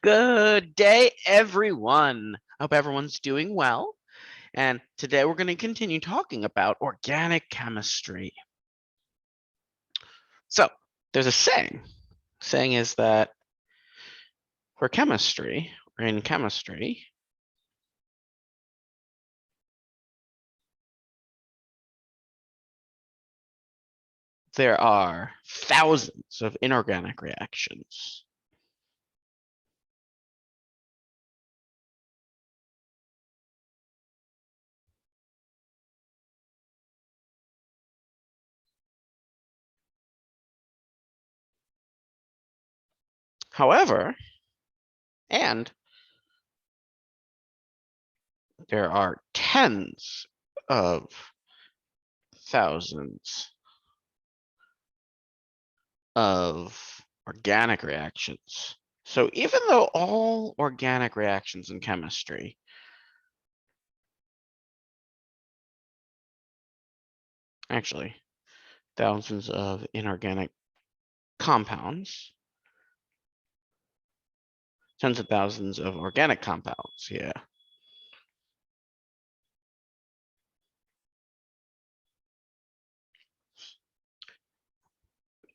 Good day, everyone. Hope everyone's doing well. And today we're going to continue talking about organic chemistry. So, there's a saying. Saying is that for chemistry, or in chemistry, there are thousands of inorganic reactions. However, and there are tens of thousands of organic reactions. So even though all organic reactions in chemistry actually thousands of inorganic compounds, tens of thousands of organic compounds, yeah.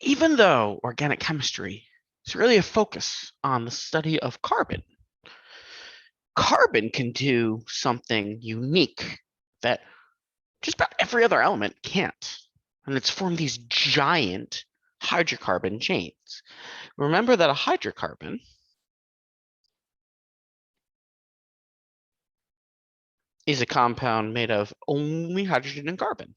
Even though organic chemistry is really a focus on the study of carbon, carbon can do something unique that just about every other element can't. And it's form these giant hydrocarbon chains. Remember that a hydrocarbon is a compound made of only hydrogen and carbon.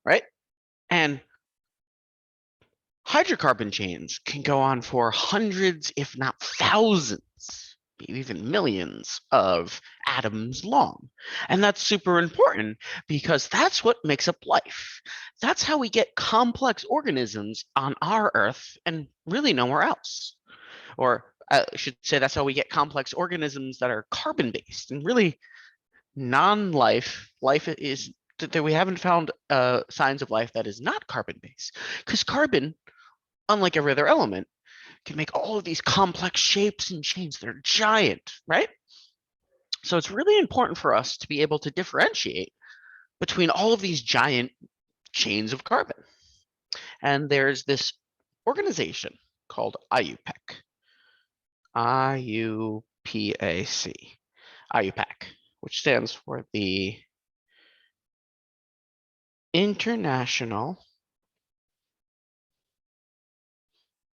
Right? And hydrocarbon chains can go on for hundreds, if not thousands, maybe even millions of atoms long. And that's super important because that's what makes up life. That's how we get complex organisms on our Earth and really nowhere else. Or I should say that's how we get complex organisms that are carbon based and really non-life. Life is that we haven't found signs of life that is not carbon based because carbon, unlike every other element, can make all of these complex shapes and chains that are giant, right? So it's really important for us to be able to differentiate between all of these giant chains of carbon. And there's this organization called IUPAC, IUPAC, IUPAC, which stands for the International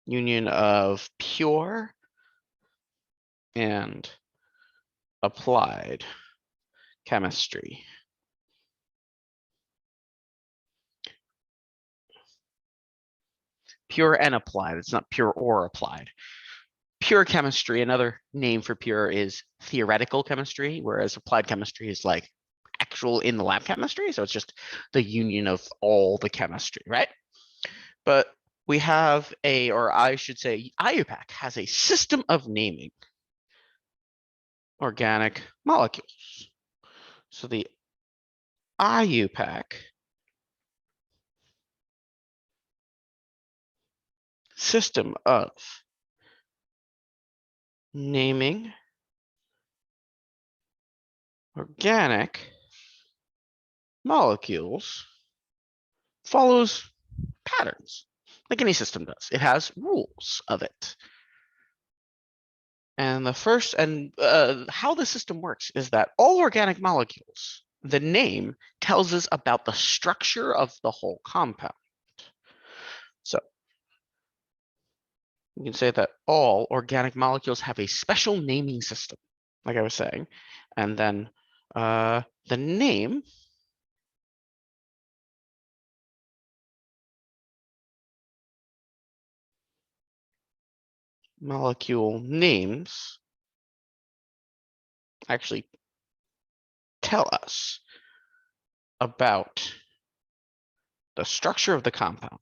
Union of Pure and Applied Chemistry. Pure and applied. It's not pure or applied. Pure chemistry, another name for pure is theoretical chemistry, whereas applied chemistry is like actual in the lab chemistry. So it's just the union of all the chemistry, right? But we have a, or I should say, IUPAC has a system of naming organic molecules. So the IUPAC system of naming organic molecules follows patterns like any system does. It has rules of it. And the first, and how the system works is that all organic molecules, the name tells us about the structure of the whole compound. So you can say that all organic molecules have a special naming system, like I was saying. And then the name molecule names actually tell us about the structure of the compound.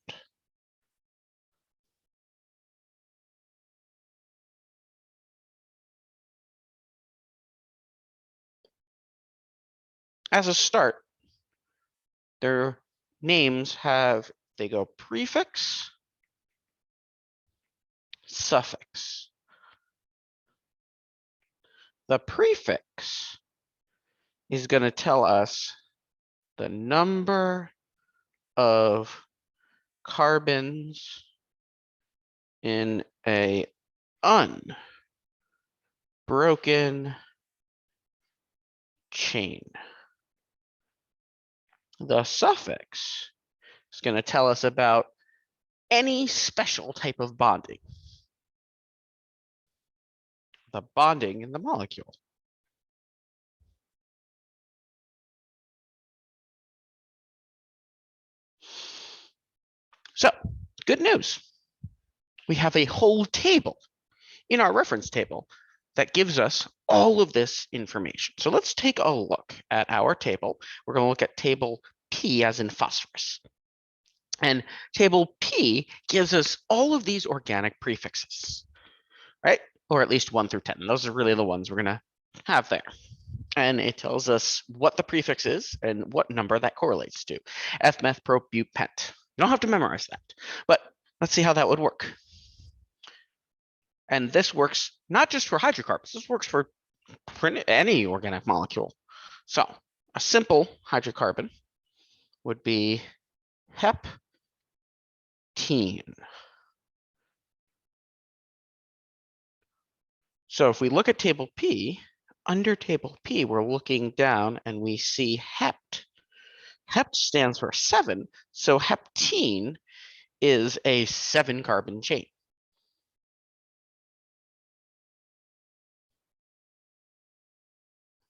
as a start, their names they go prefix, suffix. The prefix is going to tell us the number of carbons in a unbroken chain. The suffix is going to tell us about any special type of bonding, the bonding in the molecule. So, good news. We have a whole table in our reference table that gives us all of this information. So let's take a look at our table. We're going to look at table P as in phosphorus. And table P gives us all of these organic prefixes, right? Or at least 1 through 10. Those are really the ones we're going to have there. And it tells us what the prefix is and what number that correlates to. F, meth, prop, but, pent. You don't have to memorize that, but let's see how that would work. And this works not just for hydrocarbons, this works for any organic molecule. So a simple hydrocarbon would be heptene. So if we look at table P, under table P, we're looking down and we see hept. Hept stands for 7, so heptene is a 7-carbon chain.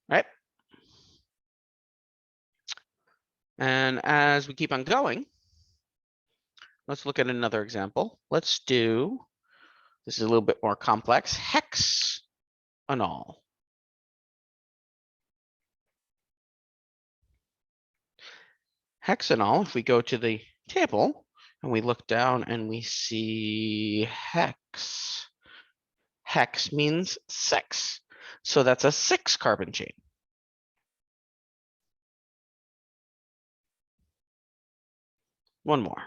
Right? And as we keep on going, let's look at another example. Let's do, this is a little bit more complex, hexanol. Hexanol, if we go to the table and we look down and we see hex, hex means 6. So that's a 6-carbon chain. One more.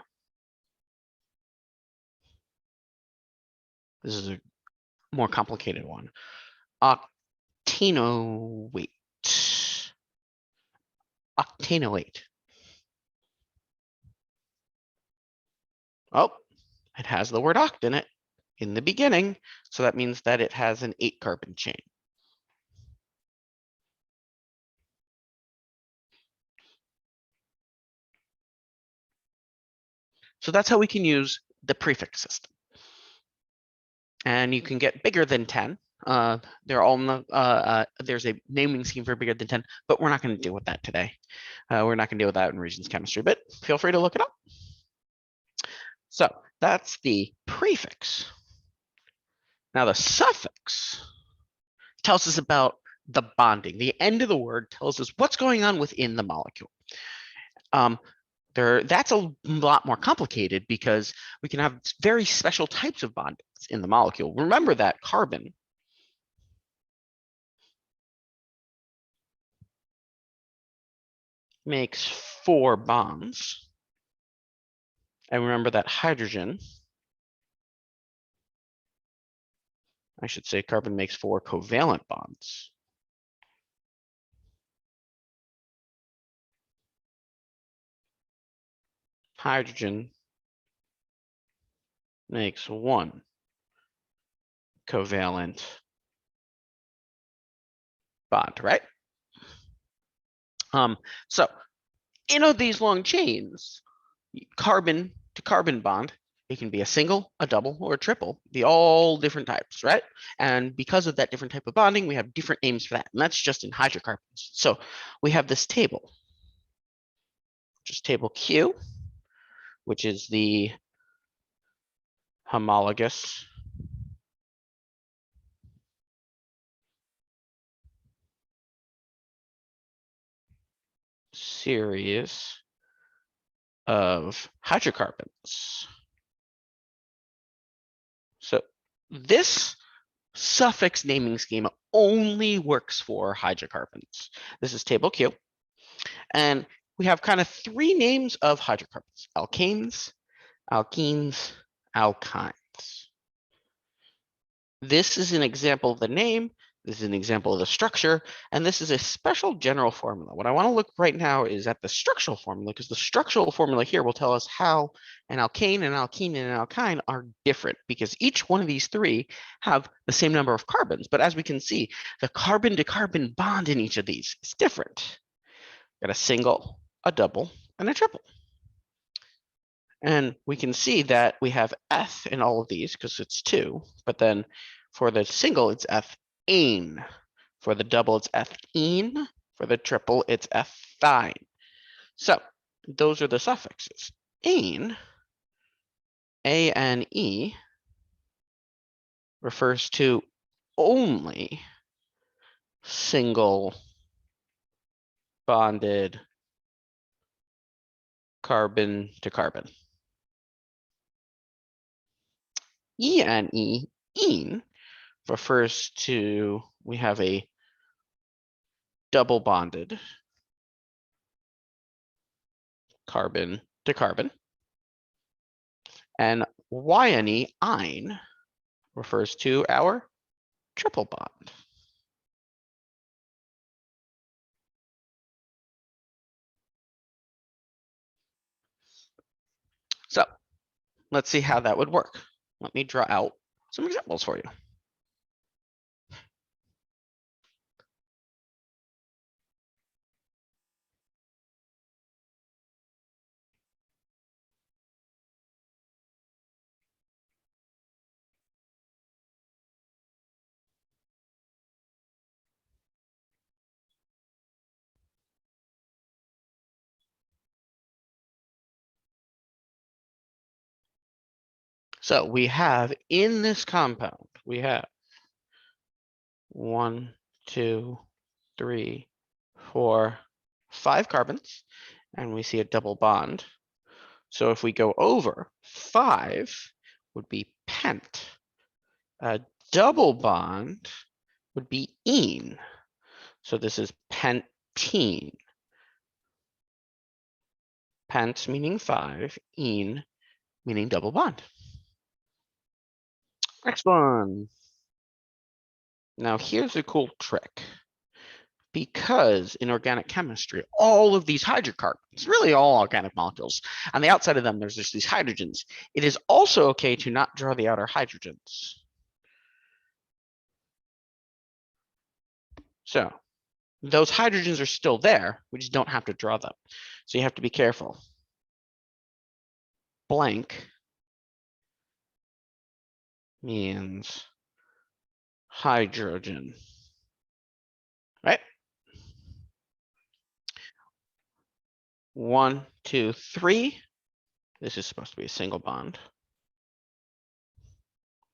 This is a more complicated one. Octanoate. Octanoate. Oh, it has the word oct in it in the beginning, so that means that it has an 8-carbon chain. So that's how we can use the prefix system. And you can get bigger than 10. They're all in the, there's a naming scheme for bigger than 10, but we're not going to deal with that today. We're not going to deal with that in reasons chemistry, but feel free to look it up. So that's the prefix. Now the suffix tells us about the bonding. The end of the word tells us what's going on within the molecule. That's a lot more complicated because we can have very special types of bondings in the molecule. Remember that carbon makes 4 bonds. And remember that hydrogen, I should say carbon makes 4 covalent bonds. Hydrogen makes 1 covalent bond, right? So in these long chains, carbon to carbon bond, it can be a single, a double, or a triple, be all different types, right? And because of that different type of bonding, we have different names for that. And that's just in hydrocarbons. So we have this table, just table Q, which is the homologous series of hydrocarbons. So this suffix naming scheme only works for hydrocarbons. This is table Q. And we have kind of three names of hydrocarbons: alkanes, alkenes, alkynes. This is an example of the name. This is an example of the structure, and this is a special general formula. What I want to look right now is at the structural formula, because the structural formula here will tell us how an alkane, an alkene, and an alkyne are different, because each one of these three have the same number of carbons. But as we can see, the carbon-to-carbon bond in each of these is different. Got a single, a double, and a triple. And we can see that we have eth in all of these because it's 2, but then for the single, it's ethane. For the double, it's ethene. For the triple, it's ethine. So those are the suffixes. Ane, A-N-E, refers to only single bonded carbon to carbon. E-N-E, ene, refers to, we have a double bonded carbon to carbon. And YNE, ine, refers to our triple bond. So let's see how that would work. Let me draw out some examples for you. So we have in this compound, we have 1, 2, 3, 4, 5 carbons, and we see a double bond. So if we go over, 5 would be pent. A double bond would be ene. So this is pentene. Pent meaning 5, ene meaning double bond. Next one. Now here's a cool trick. Because in organic chemistry, all of these hydrocarbons, really all organic molecules, on the outside of them, there's just these hydrogens. It is also okay to not draw the outer hydrogens. So those hydrogens are still there. We just don't have to draw them. So you have to be careful. Blank means hydrogen, right? 1, 2, 3. This is supposed to be a single bond.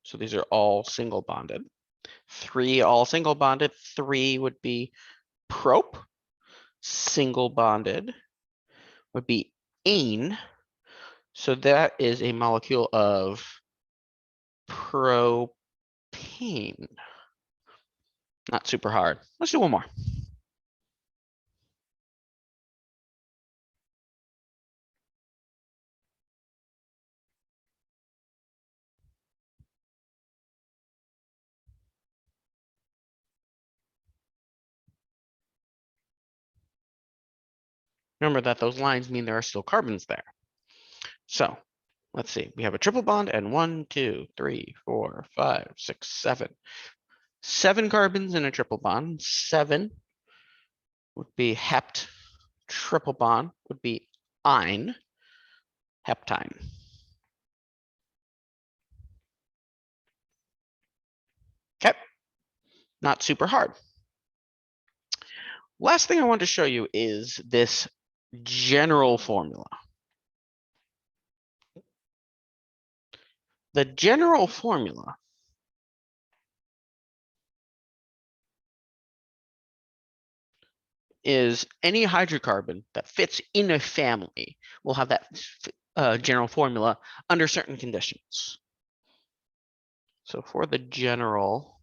So these are all single bonded. 3 all single bonded. 3 would be prop. Single bonded would be ane. So that is a molecule of propane. Not super hard. Let's do one more. Remember that those lines mean there are still carbons there. So let's see. We have a triple bond and 1, 2, 3, 4, 5, 6, 7. 7 carbons in a triple bond. 7 would be hept. Triple bond would be ine, heptine. Okay, not super hard. Last thing I want to show you is this general formula. The general formula is any hydrocarbon that fits in a family will have that general formula under certain conditions. So for the general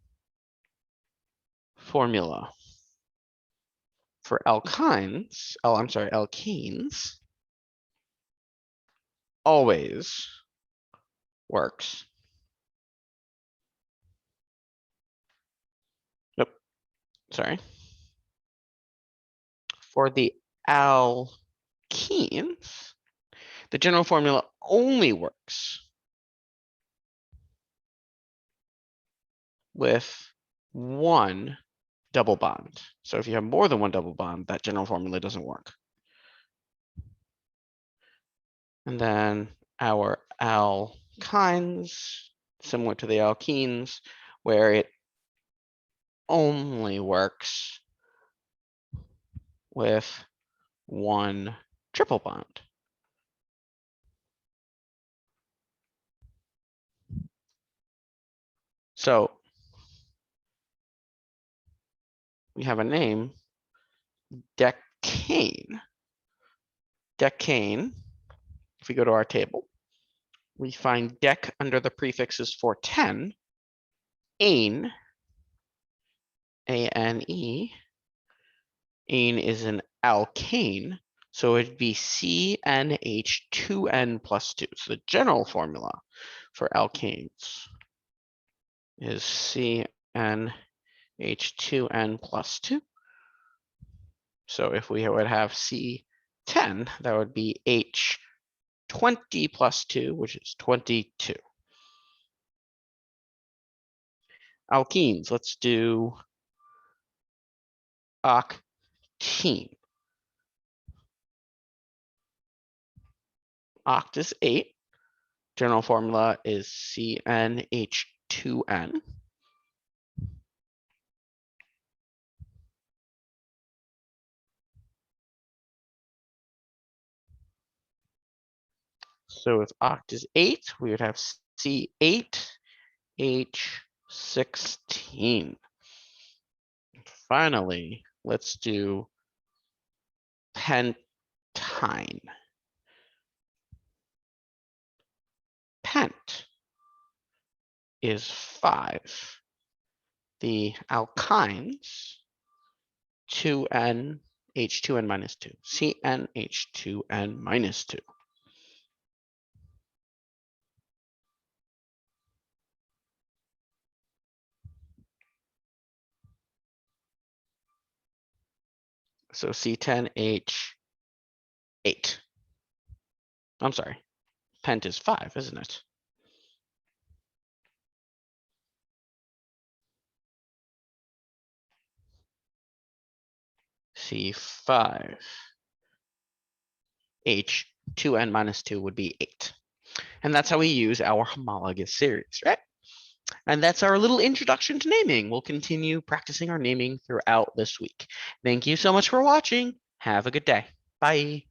formula, for alkynes, alkenes, always works. Nope, sorry. For the alkenes, the general formula only works with one double bond. So if you have more than one double bond, that general formula doesn't work. And then our alkynes, similar to the alkenes, where it only works with one triple bond. So we have a name, decane. Decane, if we go to our table, we find dec under the prefixes for 10, ane, A-N-E. Ane is an alkane, so it'd be CnH2n plus 2. So the general formula for alkanes is CnH2n plus 2. So if we would have C10, that would be H20 plus 2, which is 22. Alkenes, let's do octene. Oct is 8. General formula is CnH2n. So if oct is 8, we would have C8H16. Finally, let's do pentyne. Pent is 5. The alkynes, 2n, H2n minus 2, CnH2n minus 2. So C10H8. I'm sorry, pent is 5, isn't it? C5. H2n minus 2 would be 8. And that's how we use our homologous series, right? And that's our little introduction to naming. We'll continue practicing our naming throughout this week. Thank you so much for watching. Have a good day. Bye.